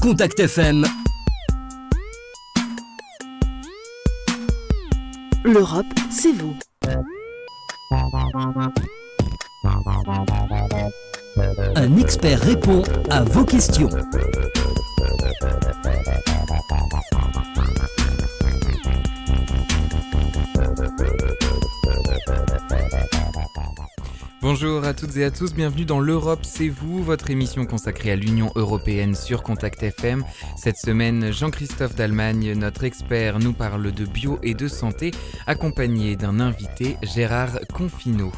Contact FM. L'Europe, c'est vous. Un expert répond à vos questions. Bonjour à toutes et à tous, bienvenue dans l'Europe c'est vous, votre émission consacrée à l'Union européenne sur Contact FM. Cette semaine, Jean-Christophe d'Allemagne, notre expert, nous parle de bio et de santé, accompagné d'un invité, Gérard Confineau.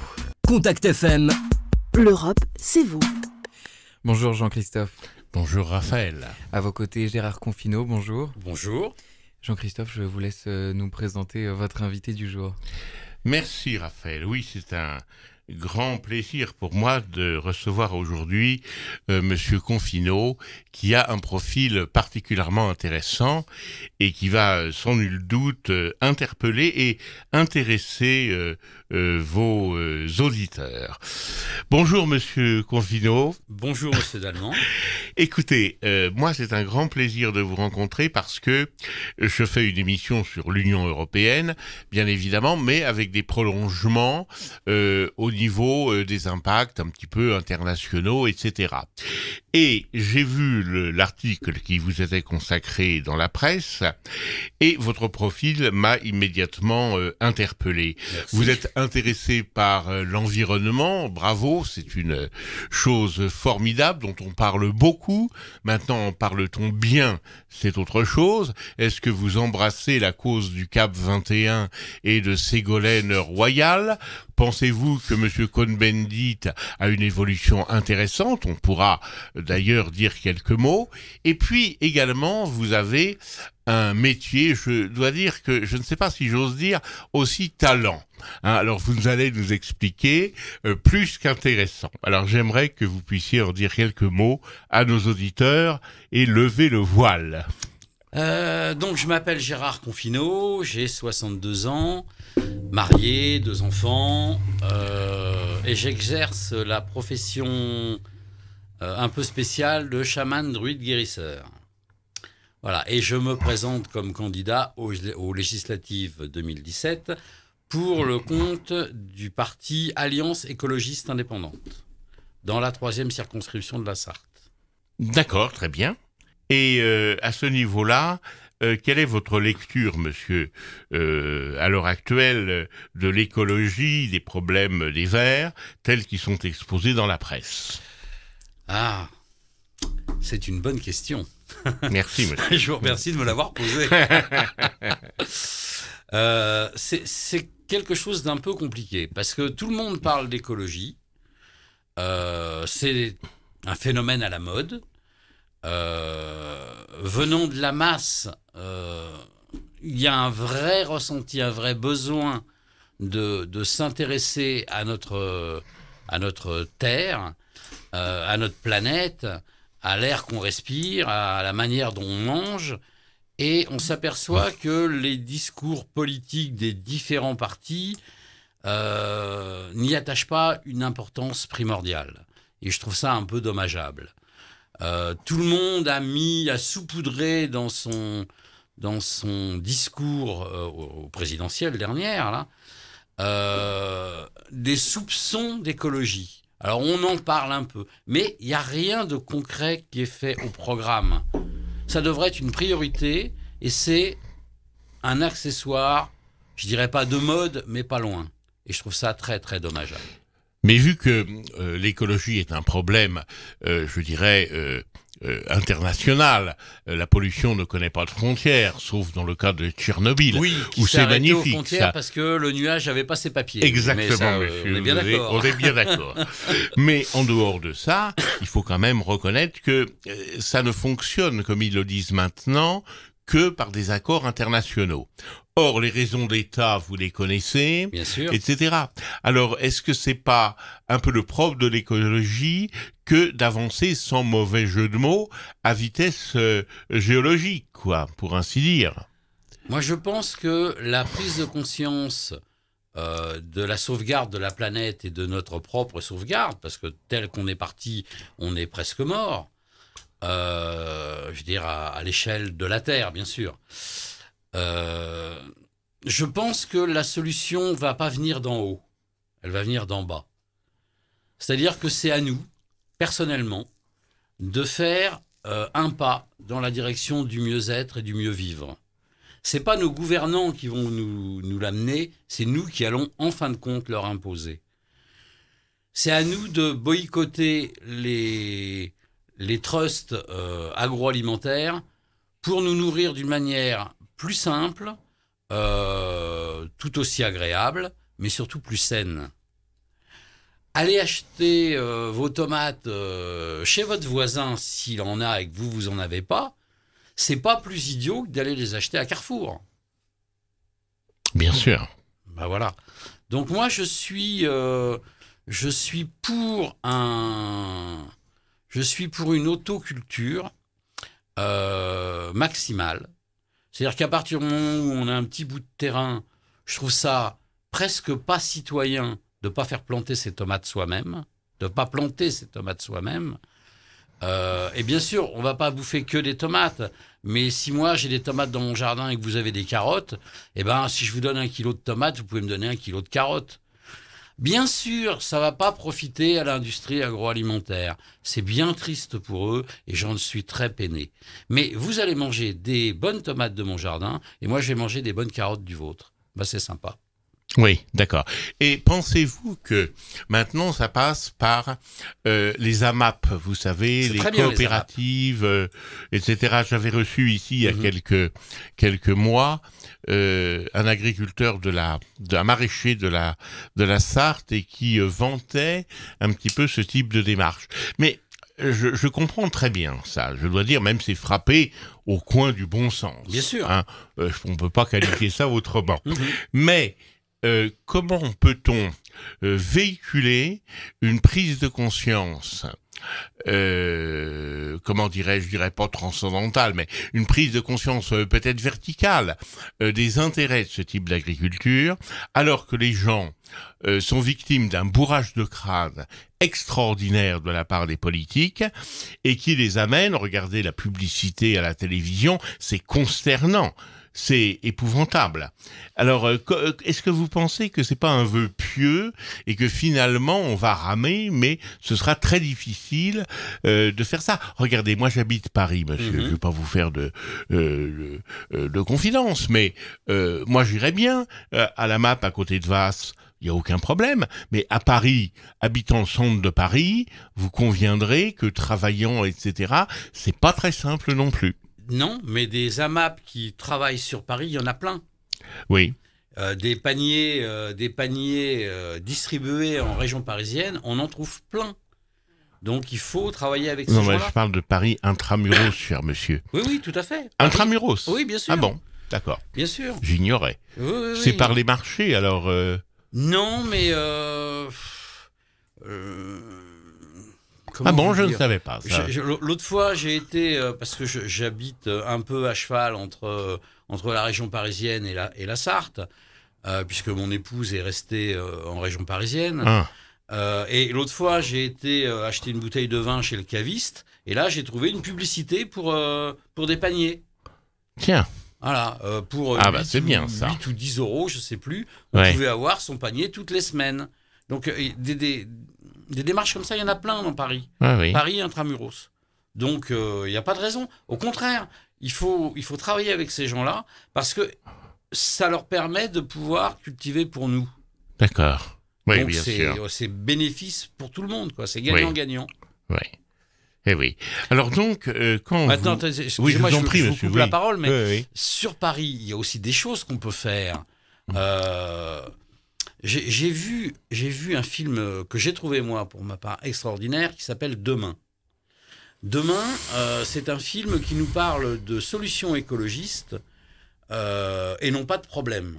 Contact FM. L'Europe, c'est vous. Bonjour Jean-Christophe. Bonjour Raphaël. À vos côtés, Gérard Confineau, bonjour. Bonjour. Jean-Christophe, je vous laisse nous présenter votre invité du jour. Merci Raphaël. Oui, c'est un grand plaisir pour moi de recevoir aujourd'hui Monsieur Confineau, qui a un profil particulièrement intéressant et qui va sans nul doute interpeller et intéresser vos auditeurs. Bonjour Monsieur Confineau. Bonjour Monsieur Dallemand. Écoutez, moi c'est un grand plaisir de vous rencontrer parce que je fais une émission sur l'Union européenne, bien évidemment, mais avec des prolongements au niveau des impacts un petit peu internationaux, etc. Et j'ai vu l'article qui vous était consacré dans la presse et votre profil m'a immédiatement interpellé. Merci. Vous êtes intéressé par l'environnement, bravo, c'est une chose formidable dont on parle beaucoup. Maintenant, parle-t-on bien, c'est autre chose. Est-ce que vous embrassez la cause du Cap 21 et de Ségolène Royal ? Pensez-vous que M. Cohn-Bendit a une évolution intéressante ? On pourra d'ailleurs dire quelques mots. Et puis également, vous avez un métier, je dois dire que je ne sais pas si j'ose dire, aussi talent. Alors vous allez nous expliquer plus qu'intéressant. Alors j'aimerais que vous puissiez en dire quelques mots à nos auditeurs et lever le voile. Donc je m'appelle Gérard Confineau, j'ai 62 ans, marié, 2 enfants, et j'exerce la profession un peu spéciale de chaman druide guérisseur. Voilà, et je me présente comme candidat aux législatives 2017 pour le compte du parti Alliance écologiste indépendante, dans la 3e circonscription de la Sarthe. D'accord, très bien. Et à ce niveau-là, quelle est votre lecture, monsieur, à l'heure actuelle, de l'écologie, des problèmes des Verts, tels qu'ils sont exposés dans la presse ? Ah, c'est une bonne question. Merci, monsieur. Je vous remercie de me l'avoir posée. C'est quelque chose d'un peu compliqué, parce que tout le monde parle d'écologie. C'est un phénomène à la mode. Venant de la masse, il y a un vrai ressenti, un vrai besoin de s'intéresser à notre terre, à notre planète, à l'air qu'on respire, à la manière dont on mange. Et on s'aperçoit que les discours politiques des différents partis n'y attachent pas une importance primordiale. Et je trouve ça un peu dommageable. Tout le monde a saupoudré dans son discours au présidentiel dernière là, des soupçons d'écologie. Alors on en parle un peu, mais il n'y a rien de concret qui est fait au programme. Ça devrait être une priorité et c'est un accessoire, je dirais pas de mode, mais pas loin. Et je trouve ça très très dommageable. Mais vu que l'écologie est un problème, je dirais, international, la pollution ne connaît pas de frontières, sauf dans le cas de Tchernobyl, Oui, où c'est magnifique. Aux frontières parce que le nuage n'avait pas ses papiers. Exactement, ça, monsieur. On est bien d'accord. On est bien d'accord. Mais en dehors de ça, il faut quand même reconnaître que ça ne fonctionne, comme ils le disent maintenant, que par des accords internationaux. Or, les raisons d'État, vous les connaissez, Bien sûr. etc. Alors, est-ce que c'est pas un peu le propre de l'écologie que d'avancer sans mauvais jeu de mots à vitesse géologique, quoi, pour ainsi dire ? Moi, je pense que la prise de conscience de la sauvegarde de la planète et de notre propre sauvegarde, parce que tel qu'on est parti, on est presque mort, je veux dire à l'échelle de la Terre, bien sûr. Je pense que la solution va pas venir d'en haut, elle va venir d'en bas. C'est-à-dire que c'est à nous, personnellement, de faire un pas dans la direction du mieux-être et du mieux-vivre. C'est pas nos gouvernants qui vont nous l'amener, c'est nous qui allons en fin de compte leur imposer. C'est à nous de boycotter les trusts agroalimentaires pour nous nourrir d'une manière plus simple, tout aussi agréable, mais surtout plus saine. Allez acheter vos tomates chez votre voisin s'il en a et que vous en avez pas, c'est pas plus idiot que d'aller les acheter à Carrefour. Bien sûr. Ben voilà. Donc moi je suis pour une autoculture maximale. C'est-à-dire qu'à partir du moment où on a un petit bout de terrain, je trouve ça presque pas citoyen de ne pas faire planter ses tomates soi-même, de ne pas planter ses tomates soi-même. Et bien sûr, on ne va pas bouffer que des tomates, mais si moi j'ai des tomates dans mon jardin et que vous avez des carottes, eh ben, si je vous donne 1 kilo de tomates, vous pouvez me donner 1 kilo de carottes. Bien sûr, ça ne va pas profiter à l'industrie agroalimentaire. C'est bien triste pour eux et j'en suis très peiné. Mais vous allez manger des bonnes tomates de mon jardin et moi je vais manger des bonnes carottes du vôtre. Ben, c'est sympa. Oui, d'accord. Et pensez-vous que maintenant ça passe par les AMAP, vous savez, les coopératives, etc. J'avais reçu ici il y a quelques mois un agriculteur un maraîcher de la Sarthe et qui vantait un petit peu ce type de démarche. Mais je comprends très bien ça. Je dois dire, même c'est frappé au coin du bon sens. Bien sûr. Hein. On peut pas qualifier ça autrement. Mais comment peut-on véhiculer une prise de conscience, comment dirais-je, je dirais pas transcendantale, mais une prise de conscience peut-être verticale des intérêts de ce type d'agriculture, alors que les gens sont victimes d'un bourrage de crâne extraordinaire de la part des politiques et qui les amène, regardez la publicité à la télévision, c'est consternant. C'est épouvantable. Alors, est-ce que vous pensez que c'est pas un vœu pieux et que finalement on va ramer, mais ce sera très difficile de faire ça? Regardez, moi j'habite Paris, monsieur. Je vais pas vous faire de confidence, mais moi j'irais bien à la MAP à côté de Vasse. Il y a aucun problème. Mais à Paris, habitant le centre de Paris, vous conviendrez que travaillant, etc., c'est pas très simple non plus. Non, mais des AMAP qui travaillent sur Paris, il y en a plein. Oui. Des paniers distribués en région parisienne, on en trouve plein. Donc il faut travailler avec ces gens-là. Non, mais je parle de Paris intramuros, cher monsieur. Oui, tout à fait. Intramuros? Oui, bien sûr. Ah bon, d'accord. Bien sûr. J'ignorais. Oui. C'est par les marchés, alors... Non, mais... Ah bon, je ne savais pas ça. L'autre fois, j'ai été, parce que j'habite un peu à cheval entre la région parisienne et la Sarthe, puisque mon épouse est restée en région parisienne. Et l'autre fois, j'ai été acheter une bouteille de vin chez le caviste, et là, j'ai trouvé une publicité pour des paniers. Tiens. Voilà, pour c'est bien, ça. 8 ou 10 euros, je ne sais plus, on pouvait avoir son panier toutes les semaines. Donc, des démarches comme ça, il y en a plein dans Paris. Paris intramuros. Donc, il n'y a pas de raison. Au contraire, il faut travailler avec ces gens-là parce que ça leur permet de pouvoir cultiver pour nous. D'accord. Oui, donc, bien sûr. C'est bénéfice pour tout le monde, quoi. C'est gagnant-gagnant. Oui. Eh oui. Alors donc, quand Attends, vous... excusez-moi, je vous coupe la parole, mais oui. Sur Paris, il y a aussi des choses qu'on peut faire. J'ai vu un film que j'ai trouvé, moi, pour ma part, extraordinaire, qui s'appelle Demain. Demain, c'est un film qui nous parle de solutions écologistes et non pas de problèmes.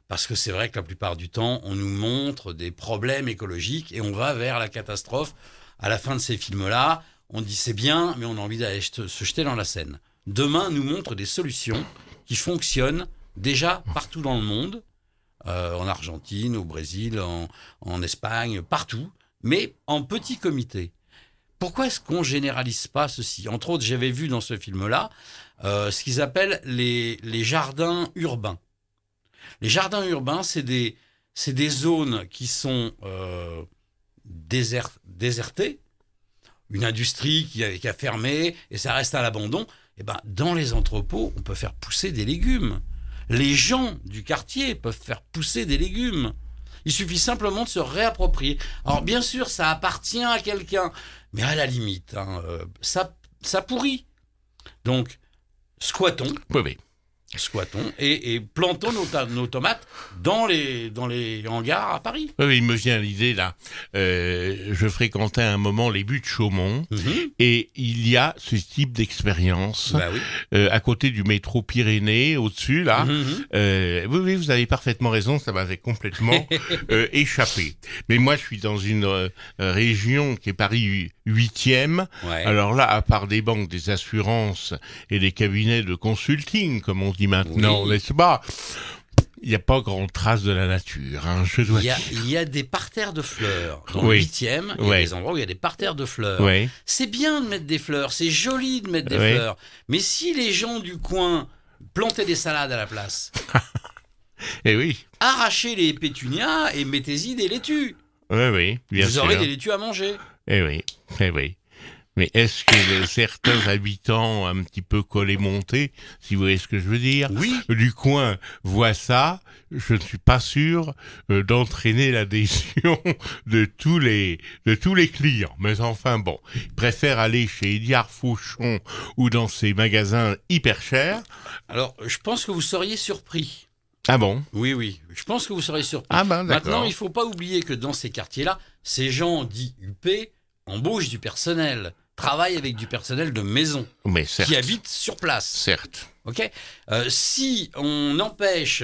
Parce que c'est vrai que la plupart du temps, on nous montre des problèmes écologiques et on va vers la catastrophe. À la fin de ces films-là, on dit c'est bien, mais on a envie d'aller se jeter dans la Seine. Demain nous montre des solutions qui fonctionnent déjà partout dans le monde, en Argentine, au Brésil, en Espagne, partout, mais en petit comité. pourquoi est-ce qu'on généralise pas ceci ? Entre autres, j'avais vu dans ce film-là ce qu'ils appellent les jardins urbains. Les jardins urbains, c'est des zones qui sont désertées, une industrie qui a fermé et ça reste à l'abandon. Et ben, dans les entrepôts, on peut faire pousser des légumes. Les gens du quartier peuvent faire pousser des légumes. Il suffit simplement de se réapproprier. Alors bien sûr, ça appartient à quelqu'un, mais à la limite, ça pourrit. Donc, squattons. Oui. Squattons et plantons nos tomates dans les hangars à Paris. Oui, il me vient l'idée là. Je fréquentais à un moment les buttes Chaumont et il y a ce type d'expérience à côté du métro Pyrénées, au-dessus là. Oui, vous avez parfaitement raison, ça m'avait complètement échappé. Mais moi, je suis dans une région qui est Paris 8e. Ouais. Alors là, à part des banques, des assurances et des cabinets de consulting, comme on dit maintenant, n'est-ce pas ? Il n'y a pas grande trace de la nature, hein, je dois dire. Il y a des parterres de fleurs. Dans le 8e, il y a des endroits où il y a des parterres de fleurs. C'est bien de mettre des fleurs, c'est joli de mettre des fleurs. Mais si les gens du coin plantaient des salades à la place, arrachez les pétunias et mettez-y des laitues. Bien Vous sûr. aurez des laitues à manger. Oui. Mais est-ce que certains habitants un petit peu collés-montés, si vous voyez ce que je veux dire, du coin voient ça, je ne suis pas sûr d'entraîner l'adhésion de tous les clients. Mais enfin bon, ils préfèrent aller chez Édiard Fauchon ou dans ces magasins hyper chers. Alors, je pense que vous seriez surpris. Ah bon ? Oui, je pense que vous serez surpris. Ah ben, maintenant, il ne faut pas oublier que dans ces quartiers-là, ces gens dits UP embauchent du personnel, travaillent avec du personnel de maison, qui habite sur place. Certes. Ok. Si on empêche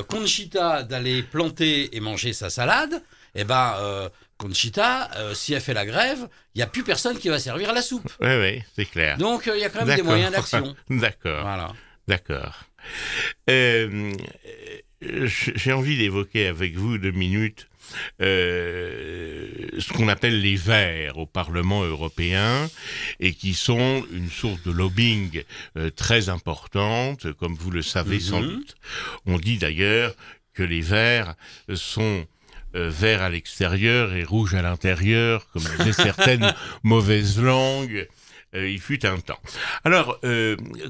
Conchita d'aller planter et manger sa salade, Conchita, si elle fait la grève, il n'y a plus personne qui va servir la soupe. Oui, c'est clair. Donc, il y a quand même des moyens d'action. D'accord. Voilà. D'accord. J'ai envie d'évoquer avec vous 2 minutes ce qu'on appelle les Verts au Parlement européen et qui sont une source de lobbying très importante, comme vous le savez sans doute. On dit d'ailleurs que les Verts sont verts à l'extérieur et rouges à l'intérieur, comme disaient certaines mauvaises langues. Il fut un temps. Alors,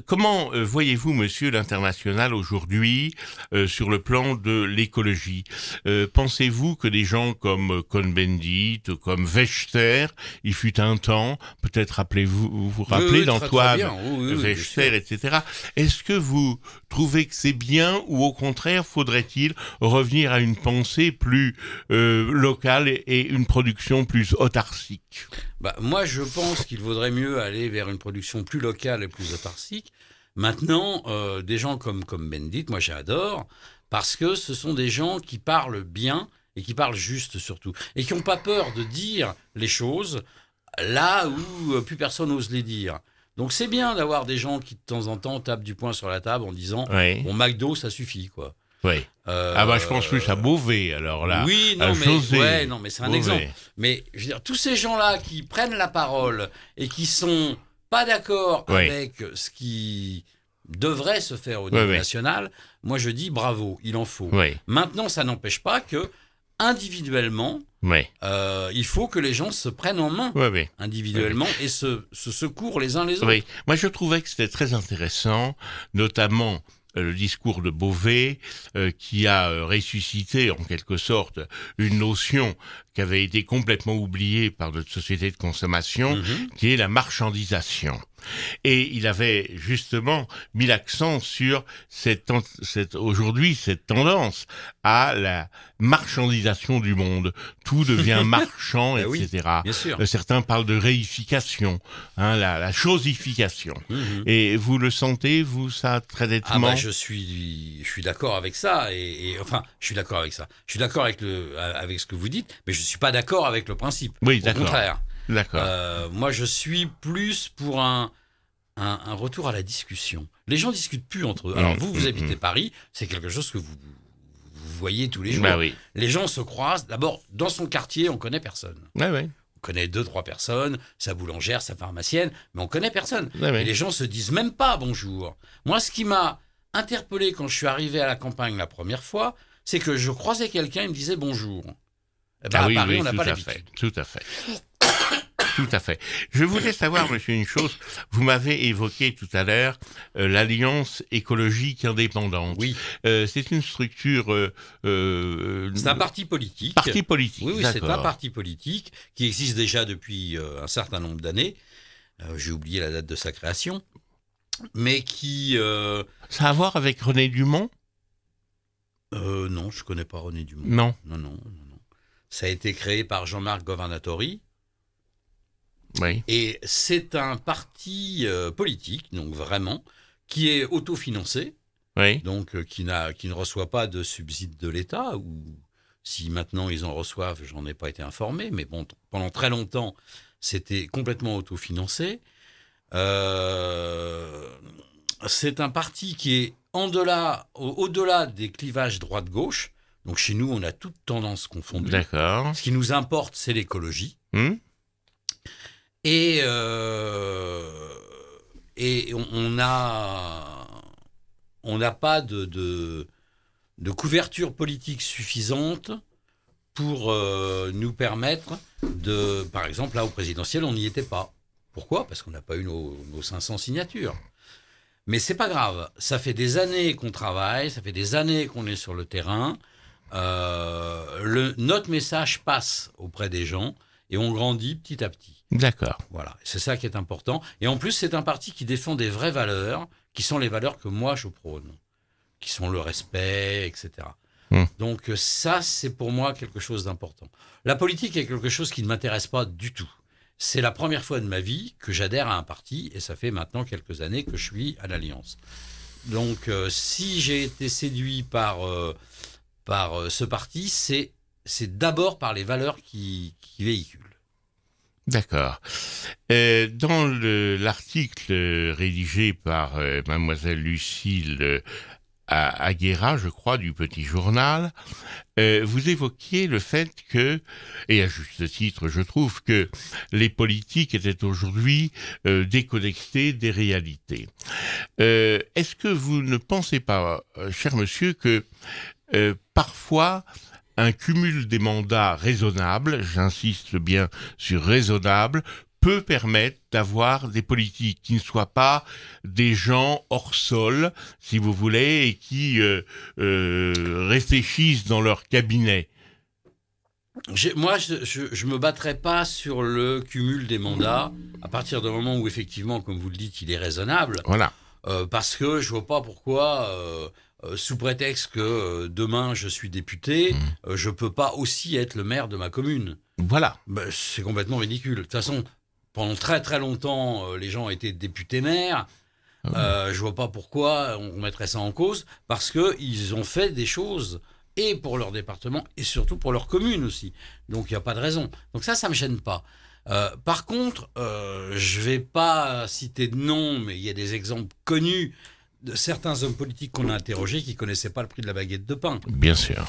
comment voyez-vous, monsieur, l'international aujourd'hui sur le plan de l'écologie ? Pensez-vous que des gens comme Cohn-Bendit, comme Wächter, il fut un temps, peut-être vous rappelez d'Antoine Wächter, etc. Est-ce que vous trouvez que c'est bien ou au contraire, faudrait-il revenir à une pensée plus locale et une production plus autarcique ? Moi, je pense qu'il vaudrait mieux aller vers une production plus locale et plus autarcique. Maintenant, des gens comme Bendit, moi j'adore, parce que ce sont des gens qui parlent bien et qui parlent juste surtout, et qui n'ont pas peur de dire les choses là où plus personne n'ose les dire. Donc c'est bien d'avoir des gens qui de temps en temps tapent du poing sur la table en disant « Bon, McDo, ça suffit, quoi ». Oui. Je pense plus à Beauvais, alors là. Oui, non, mais c'est un exemple. Mais je veux dire, tous ces gens-là qui prennent la parole et qui sont pas d'accord avec ce qui devrait se faire au niveau national, moi je dis bravo, il en faut. Maintenant, ça n'empêche pas que individuellement, il faut que les gens se prennent en main individuellement et se secourent les uns les autres. Moi je trouvais que c'était très intéressant, notamment le discours de Beauvais qui a ressuscité en quelque sorte une notion qui avait été complètement oubliée par notre société de consommation, qui est la marchandisation. Et il avait justement mis l'accent sur aujourd'hui cette tendance à la marchandisation du monde. Tout devient marchand, etc. Bien sûr. Certains parlent de réification, la chosification. Et vous le sentez, vous, ça, très nettement ? Je suis d'accord avec ça. Je suis d'accord avec ça. Je suis d'accord avec ce que vous dites, mais je suis pas d'accord avec le principe. Oui, au contraire. D'accord. Moi, je suis plus pour un retour à la discussion. Les gens discutent plus entre eux. Alors vous habitez Paris, c'est quelque chose que vous voyez tous les jours. Les gens se croisent. D'abord, dans son quartier, on connaît personne. On connaît 2-3 personnes, sa boulangère, sa pharmacienne, mais on connaît personne. Ouais, ouais. Et les gens se disent même pas bonjour. Moi, ce qui m'a interpellé quand je suis arrivé à la campagne la première fois, c'est que je croisais quelqu'un, il me disait bonjour. Eh ben, Ah à oui, Paris, oui, on n'a tout pas à l'habitude. fait, tout à fait. Tout à fait. Je voulais savoir, monsieur, une chose. Vous m'avez évoqué tout à l'heure l'Alliance écologique indépendante. Oui, C'est une structure... c'est un parti politique. Parti politique, Oui, c'est un d'accord. parti politique qui existe déjà depuis un certain nombre d'années. J'ai oublié la date de sa création. Mais qui... Ça a à voir avec René Dumont? non, je ne connais pas René Dumont. Non. Non. Ça a été créé par Jean-Marc Governatori. Oui. Et c'est un parti politique, donc vraiment, qui est autofinancé, Oui. donc qui ne reçoit pas de subside de l'État, ou si maintenant ils en reçoivent, j'en ai pas été informé, mais bon, pendant très longtemps, c'était complètement autofinancé. C'est un parti qui est au-delà des clivages droite-gauche. Donc chez nous, on a toute tendance confondue. D'accord. Ce qui nous importe, c'est l'écologie. Et on n'a pas de couverture politique suffisante pour nous permettre de... Par exemple, là, au présidentiel, on n'y était pas. Pourquoi ? Parce qu'on n'a pas eu nos 500 signatures. Mais c'est pas grave. Ça fait des années qu'on travaille, ça fait des années qu'on est sur le terrain. Notre message passe auprès des gens et on grandit petit à petit. D'accord. Voilà, c'est ça qui est important. Et en plus, c'est un parti qui défend des vraies valeurs, qui sont les valeurs que moi je prône, qui sont le respect, etc. Donc ça, c'est pour moi quelque chose d'important. La politique est quelque chose qui ne m'intéresse pas du tout. C'est la première fois de ma vie que j'adhère à un parti, et ça fait maintenant quelques années que je suis à l'Alliance. Donc si j'ai été séduit par ce parti, c'est d'abord par les valeurs qui véhiculent. D'accord. Dans l'article rédigé par mademoiselle Lucille Aguera, je crois, du Petit Journal, vous évoquiez le fait que, et à juste titre, je trouve que les politiques étaient aujourd'hui déconnectés des réalités. Est-ce que vous ne pensez pas, cher monsieur, que parfois un cumul des mandats raisonnable, j'insiste bien sur raisonnable, peut permettre d'avoir des politiques qui ne soient pas des gens hors sol, si vous voulez, et qui réfléchissent dans leur cabinet? Moi, je me battrai pas sur le cumul des mandats à partir du moment où, effectivement, comme vous le dites, il est raisonnable. Voilà. Parce que je vois pas pourquoi... sous prétexte que demain je suis député, je peux pas aussi être le maire de ma commune. Voilà. Ben, c'est complètement ridicule. De toute façon, pendant très très longtemps, les gens étaient députés-maires. Je vois pas pourquoi on mettrait ça en cause, parce qu'ils ont fait des choses, et pour leur département, et surtout pour leur commune aussi. Donc il n'y a pas de raison. Donc ça me gêne pas. Par contre, je vais pas citer de nom, mais il y a des exemples connus de certains hommes politiques qu'on a interrogés qui ne connaissaient pas le prix de la baguette de pain. Bien sûr.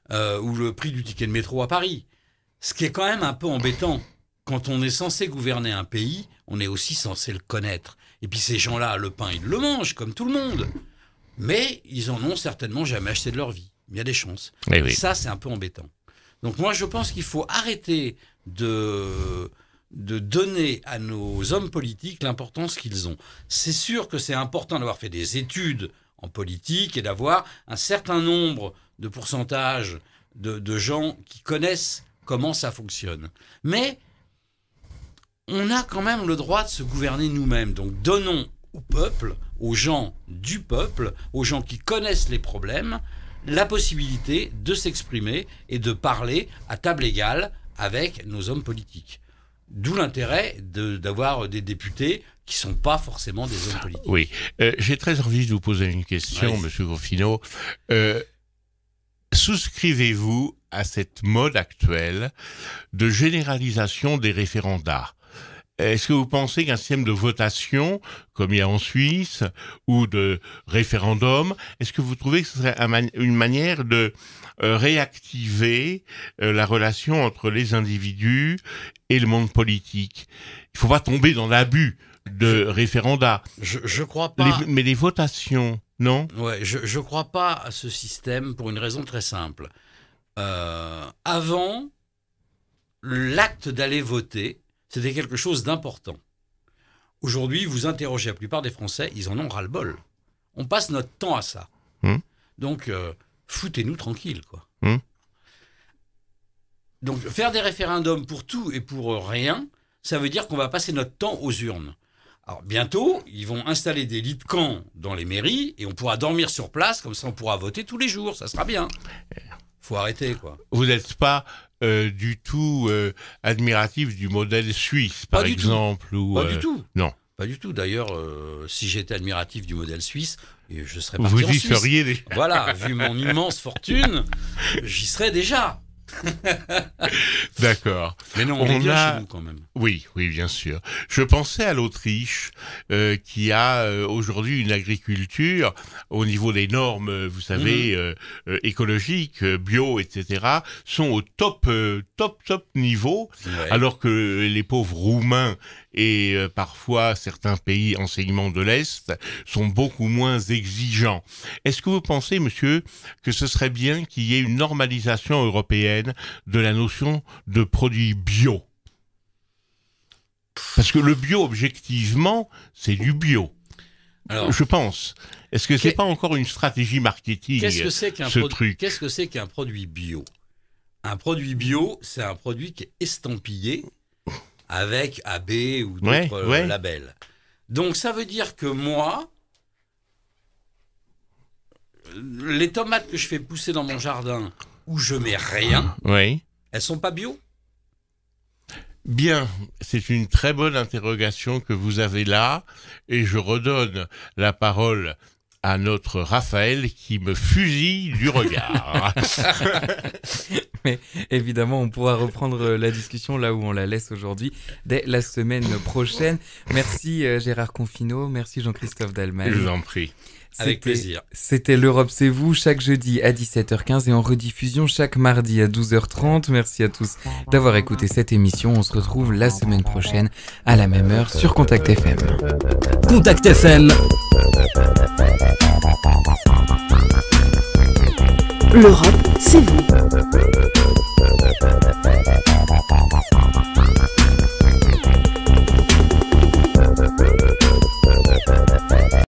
Ou le prix du ticket de métro à Paris. Ce qui est quand même un peu embêtant. Quand on est censé gouverner un pays, on est aussi censé le connaître. Et puis ces gens-là, le pain, ils le mangent, comme tout le monde. Mais ils en ont certainement jamais acheté de leur vie. Il y a des chances. Eh oui. Ça, c'est un peu embêtant. Donc moi, je pense qu'il faut arrêter de donner à nos hommes politiques l'importance qu'ils ont. C'est sûr que c'est important d'avoir fait des études en politique et d'avoir un certain nombre de pourcentages de gens qui connaissent comment ça fonctionne. Mais on a quand même le droit de se gouverner nous-mêmes. Donc donnons au peuple, aux gens du peuple, aux gens qui connaissent les problèmes, la possibilité de s'exprimer et de parler à table égale avec nos hommes politiques. D'où l'intérêt d'avoir des députés qui ne sont pas forcément des hommes politiques. Oui. J'ai très envie de vous poser une question, monsieur Groffineau. Souscrivez-vous à cette mode actuelle de généralisation des référendats? Est-ce que vous pensez qu'un système de votation, comme il y a en Suisse, ou de référendum, est-ce que vous trouvez que ce serait une manière de réactiver la relation entre les individus et le monde politique? Il ne faut pas tomber dans l'abus de référendats. Je crois pas. Mais les votations, non? Ouais, je crois pas à ce système pour une raison très simple. Avant, l'acte d'aller voter, c'était quelque chose d'important. Aujourd'hui, vous interrogez la plupart des Français, ils en ont ras-le-bol. On passe notre temps à ça. Donc, foutez-nous tranquille, quoi. Donc, faire des référendums pour tout et pour rien, ça veut dire qu'on va passer notre temps aux urnes. Alors, bientôt, ils vont installer des lits de camp dans les mairies et on pourra dormir sur place, comme ça on pourra voter tous les jours, ça sera bien. Faut arrêter, quoi. Vous n'êtes pas du tout admiratif du modèle suisse, par exemple? Pas du tout. Non. Pas du tout. D'ailleurs, si j'étais admiratif du modèle suisse, je serais parti vous en y Suisse. seriez déjà. Voilà, vu mon immense fortune, j'y serais déjà. D'accord. Mais non, on est bien chez nous quand même. Oui, bien sûr. Je pensais à l'Autriche, qui a aujourd'hui une agriculture au niveau des normes, vous savez, écologiques, bio, etc., sont au top niveau, alors que les pauvres Roumains et parfois certains pays enseignement de l'Est sont beaucoup moins exigeants. Est-ce que vous pensez, monsieur, que ce serait bien qu'il y ait une normalisation européenne de la notion de produits bio? Parce que le bio, objectivement, c'est du bio. Alors, je pense. Est-ce que c'est pas encore une stratégie marketing, truc? Qu'est-ce que c'est qu'un produit bio? Un produit bio, c'est un produit qui est estampillé avec AB ou d'autres labels. Donc ça veut dire que moi, les tomates que je fais pousser dans mon jardin où je mets rien, elles sont pas bio? Bien, c'est une très bonne interrogation que vous avez là, et je redonne la parole à notre Raphaël qui me fusille du regard. Mais évidemment, on pourra reprendre la discussion là où on la laisse aujourd'hui, dès la semaine prochaine. Merci Gérard Confineau, merci Jean-Christophe Dallemagne. Je vous en prie. Avec plaisir. C'était l'Europe, c'est vous, chaque jeudi à 17h15 et en rediffusion chaque mardi à 12h30. Merci à tous d'avoir écouté cette émission. On se retrouve la semaine prochaine à la même heure sur Contact FM. Contact FM. L'Europe, c'est vous.